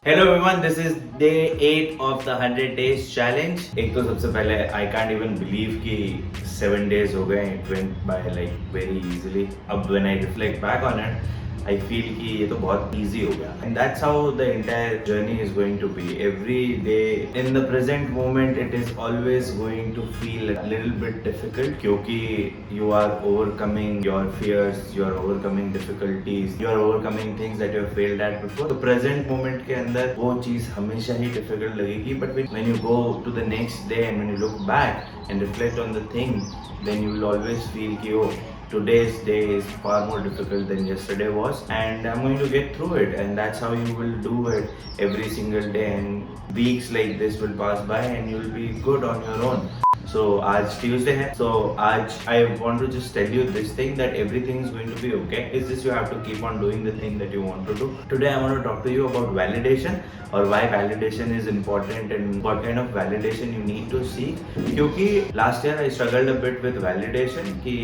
Hello everyone, this is day 8 of the 100 days challenge. एक तो सबसे पहले I can't even believe कि 7 days हो गए. It went by like very easily. अब when I reflect back on it, I feel कि ये तो बहुत easy हो गया. And that's how the entire journey is going to be. Every day in the present moment, it is always going to feel a little bit difficult क्योंकि you are overcoming your fears, you are overcoming difficulties, you are overcoming things that you have failed at before. तो present moment के अंदर वो चीज़ हमेशा ही difficult लगेगी, but when you go to the next day and when you look back and reflect on the thing, then you will always feel कि oh, today's day is far more difficult than yesterday was, and I'm going to get through it, and that's how you will do it every single day, and weeks like this will pass by and you'll be good on your own. So आज Tuesday है, so आज I want to just tell you this thing that everything is going to be okay. It's just you have to keep on doing the thing that you want to do. Today I want to talk to you about validation or why validation is important and what kind of validation you need to seek. क्योंकि last year I struggled a bit with validation कि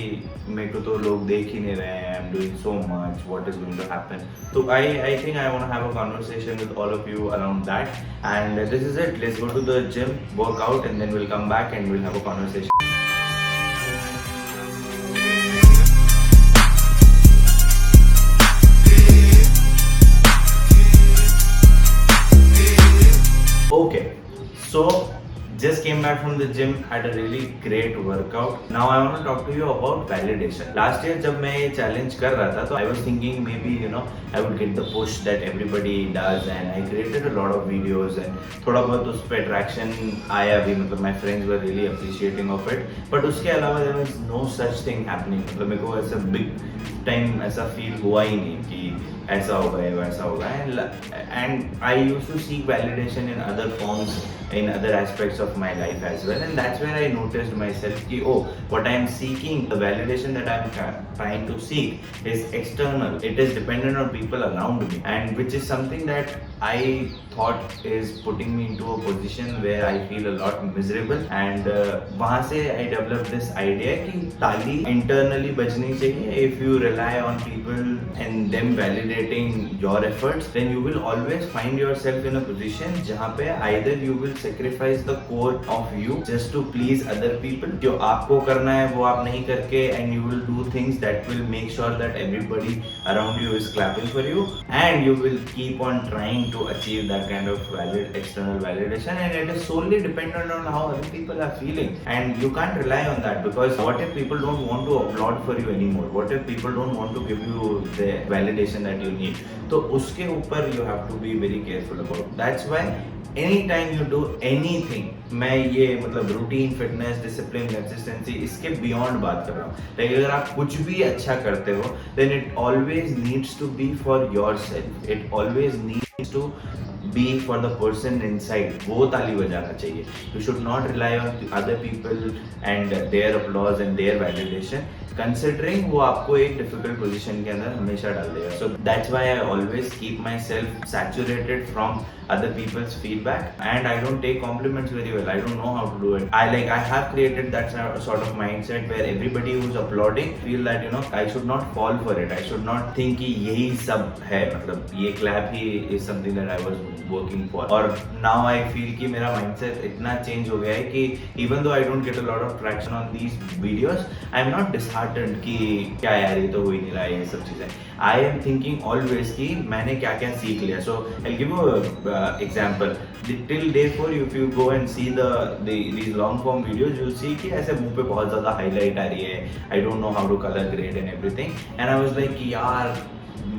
मेरे को तो लोग देख ही नहीं रहे हैं. I'm doing so much. What is going to happen? So I think I want to have a conversation with all of you around that. And this is it. Let's go to the gym, work out, and then we'll come back and we'll have a conversation. Okay, so just came back from the gym, had a really great workout. Now I want to talk to you about validation. Last year जब मैं ये challenge कर रहा था तो I was thinking maybe I would get the push that everybody does, and I created a lot of videos and थोड़ा बहुत उस पे traction आया भी, मतलब my friends were really appreciating of it. But उसके अलावा there was no such thing happening. मतलब मेरे को ऐसा big time ऐसा feel हुआ ही नहीं कि ऐसा होगा या वैसा होगा. And I used to seek validation in other forms, in other aspects of my life as well, and that's where I noticed myself कि oh, what I am seeking, the validation that I am trying to seek is external. It is dependent on people around me, and which is something that I thought is putting me into a position where I feel a lot miserable. And वहाँ से I developed this idea कि ताली internally बजनी चाहिए. If you rely on people and them validating your efforts, then you will always find yourself in a position जहाँ पे either you will sacrifice the core of you just to please other people. जो आपको करना है वो आप नहीं करके, and you will do things that will make sure that everybody around you is clapping for you, and you will keep on trying to achieve that kind of external validation, and it is solely dependent on how other people are feeling, and you can't rely on that, because what if people don't want to applaud for you anymore? What if people don't want to give you the validation that you need? तो उसके ऊपर you have to be very careful about. That's why anytime you do anything, मैं ये मतलब routine, fitness, discipline, consistency, इसके beyond बात कर रहा हूँ. लेकिन अगर आप कुछ भी अच्छा करते हो, then it always needs to be for yourself. It always needs to be for the person inside. वो ताली बजाना चाहिए. You should not rely on other people and their applause and their validation, considering वो आपको एक difficult position के अंदर हमेशा डाल देगा. So that's why I always keep myself saturated from other people's feedback, and I don't take compliments very well. I don't know how to do it. I have created that sort of mindset where everybody who's applauding feel that I should not fall for it. I should not think कि यही सब है, मतलब ये clap he is something that I was working for. और now I feel कि मेरा mindset इतना change हो गया है कि even though I don't get a lot of traction on these videos, I'm not disheartened कि क्या यार ये तो हो ही नहीं रहा है ये सब चीज़ें. I am thinking always कि मैंने क्या क्या सीख लिया. So I'll give you a example. Till day 4, if you go and see these long form videos, you'll see कि ऐसे मुंह पे बहुत ज़्यादा highlight आ रही है. I don't know how to color grade and everything. And I was like कि यार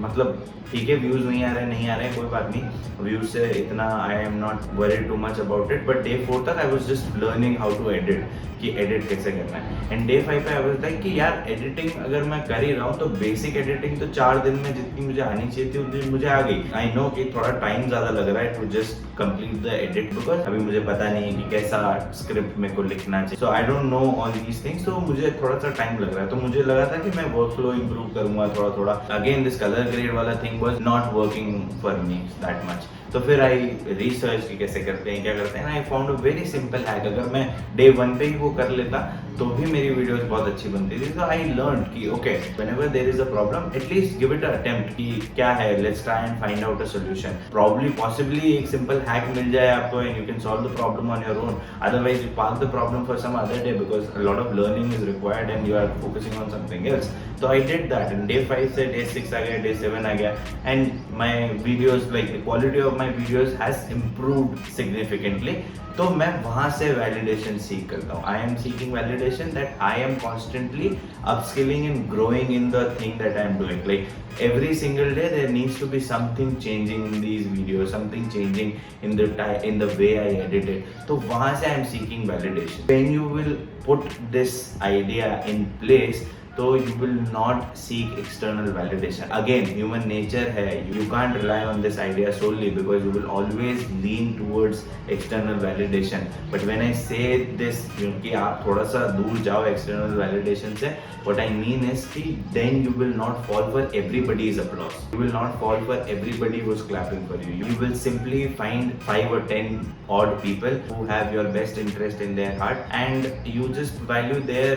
मतलब ठीक है, व्यूज़ नहीं आ रहे कोई बात नहीं. व्यूज़ से इतना I am not worried too much about it. But day 4 तक I was just learning how to edit, कि एडिट कैसे करना है. एंड डे 5 पे आई वाज लाइक कि यार एडिटिंग अगर मैं कर ही रहा हूँ तो बेसिक एडिटिंग तो 4 दिन में जितनी मुझे आनी चाहिए थी उतनी मुझे आ गई. आई नो कि थोड़ा टाइम ज़्यादा लग रहा है to just complete the edit, because अभी मुझे पता नहीं है कि कैसा स्क्रिप्ट मेरे को लिखना चाहिए. So I don't know all these things, तो मुझे थोड़ा सा टाइम लग रहा है. तो मुझे लगा था कि मैं वर्क फ्लो इंप्रूव करूंगा थोड़ा थोड़ा. अगेन दिस कलर ग्रेड वाला thing was not working for me that much. तो फिर आई रिसर्च कि कैसे करते हैं, क्या करते हैं, I found a very simple hack. अगर मैं डे 1 पे ही वो कर लेता तो भी मेरी वीडियोस बहुत अच्छी बनती थी। तो आई लर्न कि okay whenever there is a problem at least give it a attempt कि क्या है, let's try and find out a solution. Probably possibly एक सिंपल हैक मिल जाए आपको and you can solve the problem on your own, otherwise you park the problem for some other day because a lot of learning is required and you are focusing on something else. तो I did that and day 5 से day 6 आ गया, day 7 आ गया and my videos like the quality of my videos has improved significantly. तो मैं वहां से validation सीख करता हूँ। I am seeking validation that I am constantly upskilling and growing in the thing that I am doing. Like every single day there needs to be something changing in these videos, something changing in the way I edit it. So वहां से I am seeking validation. When you will put this idea in place, तो you will not seek external validation. Again, human nature है, you can't rely on this idea solely because you will always lean towards external validation. But when I say this, क्योंकि आप थोड़ा सा दूर जाओ external validation से, what I mean is कि then you will not fall for everybody's applause. You will not fall for everybody who's clapping for you. You will simply find 5 or 10 odd people who have your best interest in their heart and you just value their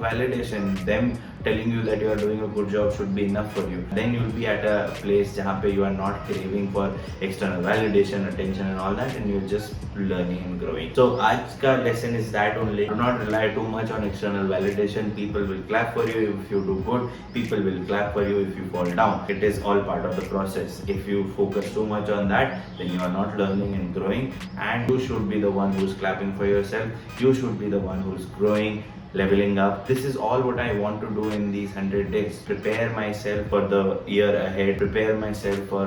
validation. Them telling you that you are doing a good job should be enough for you. Then you will be at a place जहाँ पे you are not craving for external validation, attention and all that, and you're just learning and growing. So आज का lesson is that only. Do not rely too much on external validation. People will clap for you if you do good. People will clap for you if you fall down. It is all part of the process. If you focus too much on that, then you are not learning and growing. And you should be the one who's clapping for yourself. You should be the one who's growing, leveling up. This is all what I want to do in these 100 days. Prepare myself for the year ahead. Prepare myself for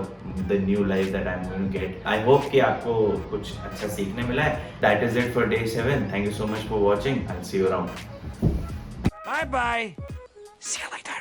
the new life that I'm going to get. I hope कि आपको कुछ अच्छा सीखने मिला है. That is it for day 7. Thank you so much for watching. I'll see you around. Bye bye. See you later.